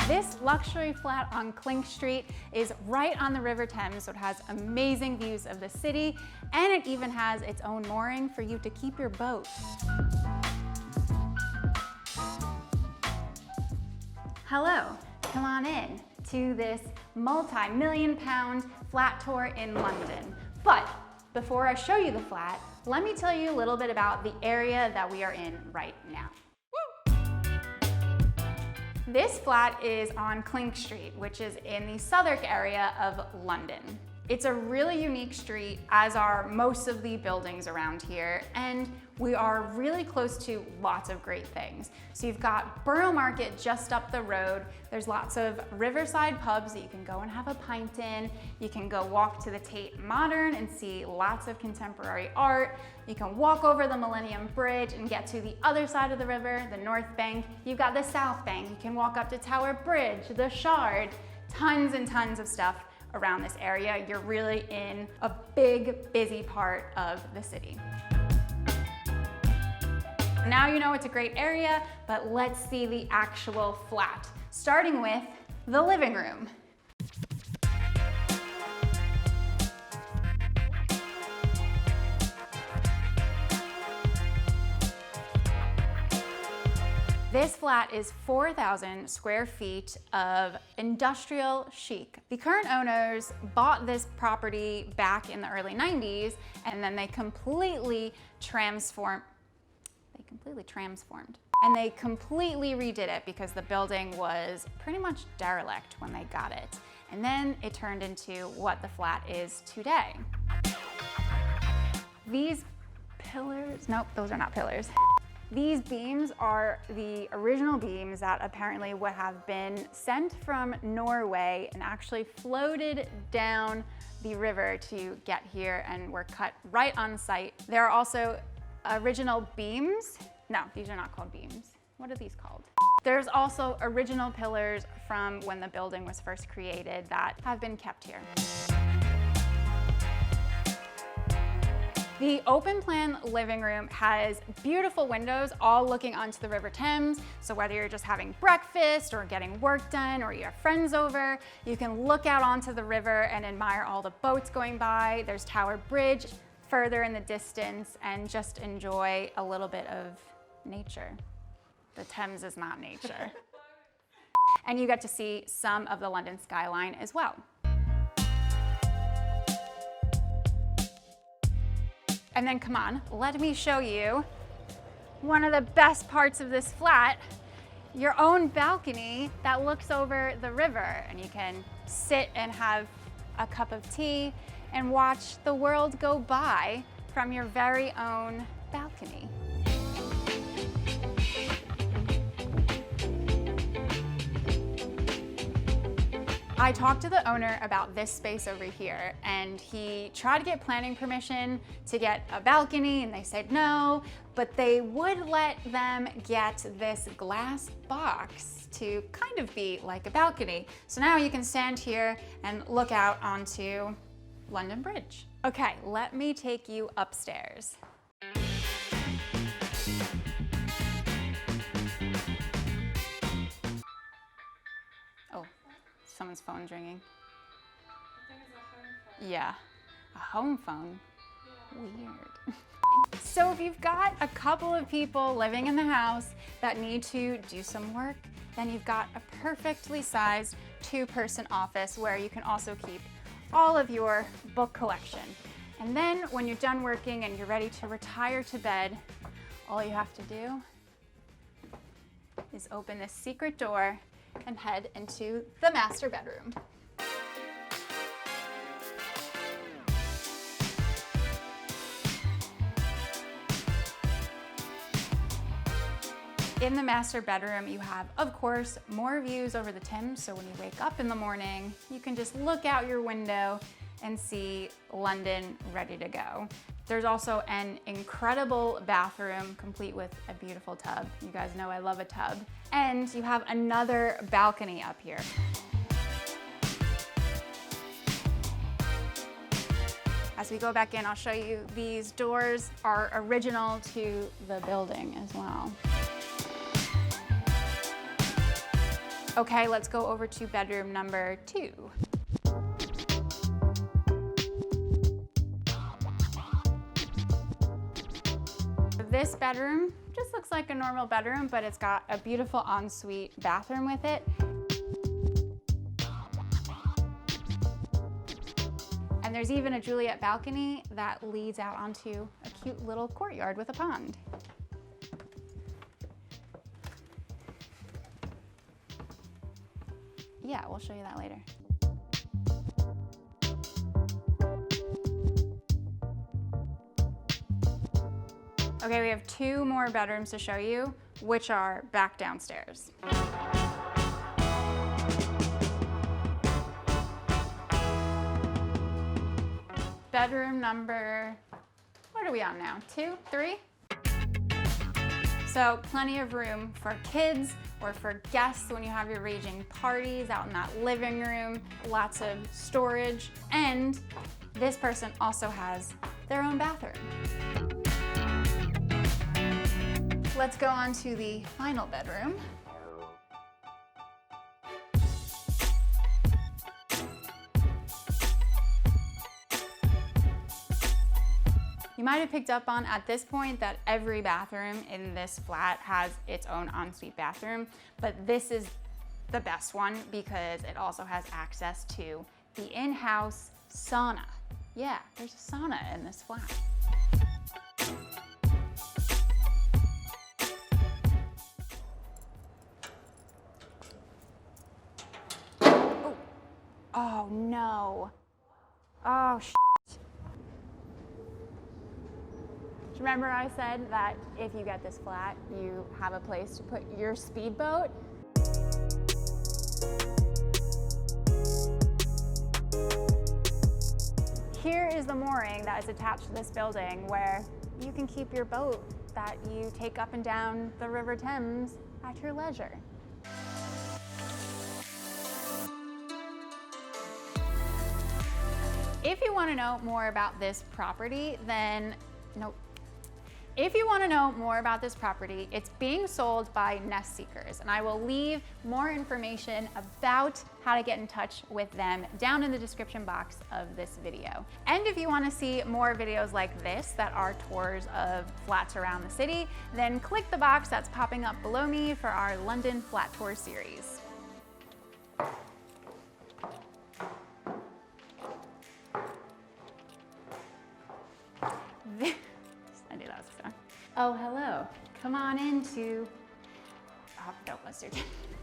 This luxury flat on Clink Street is right on the River Thames, so it has amazing views of the city, and it even has its own mooring for you to keep your boat. Hello, come on in to this multi-million-pound flat tour in London. But before I show you the flat, let me tell you a little bit about the area that we are in right now. This flat is on Clink Street, which is in the Southwark area of London. It's a really unique street, as are most of the buildings around here, and we are really close to lots of great things. So you've got Borough Market just up the road. There's lots of riverside pubs that you can go and have a pint in. You can go walk to the Tate Modern and see lots of contemporary art. You can walk over the Millennium Bridge and get to the other side of the river, the North Bank. You've got the South Bank. You can walk up to Tower Bridge, the Shard, tons and tons of stuff around this area. You're really in a big, busy part of the city. Now you know it's a great area, but let's see the actual flat, starting with the living room. This flat is 4,000 square feet of industrial chic. The current owners bought this property back in the early 90s, and then they completely transformed. And they completely redid it because the building was pretty much derelict when they got it. And then it turned into what the flat is today. These pillars, nope, those are not pillars. These beams are the original beams that apparently would have been sent from Norway and actually floated down the river to get here and were cut right on site. There are also original beams. No, these are not called beams. What are these called? There's also original pillars from when the building was first created that have been kept here. The open plan living room has beautiful windows all looking onto the River Thames. So whether you're just having breakfast or getting work done or you have friends over, you can look out onto the river and admire all the boats going by. There's Tower Bridge further in the distance, and just enjoy a little bit of nature. The Thames is not nature. And you get to see some of the London skyline as well. And then come on, let me show you one of the best parts of this flat, your own balcony that looks over the river, and you can sit and have a cup of tea and watch the world go by from your very own balcony. I talked to the owner about this space over here, and he tried to get planning permission to get a balcony, and they said no, but they would let them get this glass box to kind of be like a balcony. So now you can stand here and look out onto London Bridge. Okay, let me take you upstairs. Oh, someone's phone's ringing. I think it's a home phone. Yeah, a home phone. Yeah. Weird. So if you've got a couple of people living in the house that need to do some work, then you've got a perfectly sized two-person office where you can also keep all of your book collection. And then when you're done working and you're ready to retire to bed, all you have to do is open this secret door and head into the master bedroom. In the master bedroom, you have, of course, more views over the Thames, so when you wake up in the morning, you can just look out your window and see London ready to go. There's also an incredible bathroom, complete with a beautiful tub. You guys know I love a tub. And you have another balcony up here. As we go back in, I'll show you these doors are original to the building as well. Okay, let's go over to bedroom number 2. This bedroom just looks like a normal bedroom, but it's got a beautiful ensuite bathroom with it. And there's even a Juliet balcony that leads out onto a cute little courtyard with a pond. Yeah, we'll show you that later. Okay, we have 2 more bedrooms to show you, which are back downstairs. Bedroom number, what are we on now? 2, 3? So plenty of room for kids or for guests when you have your raging parties out in that living room, lots of storage, and this person also has their own bathroom. Let's go on to the final bedroom. You might have picked up on at this point that every bathroom in this flat has its own ensuite bathroom, but this is the best one because it also has access to the in-house sauna. Yeah, there's a sauna in this flat. Oh no. Oh shit. Remember I said that if you get this flat, you have a place to put your speedboat? Here is the mooring that is attached to this building where you can keep your boat that you take up and down the River Thames at your leisure. If you want to know more about this property, then If you want to know more about this property, it's being sold by Nest Seekers, and I will leave more information about how to get in touch with them down in the description box of this video. And if you want to see more videos like this that are tours of flats around the city, then click the box that's popping up below me for our London Flat Tour series. I knew that was coming. Oh, hello. Come on into, oh, no, let's do it.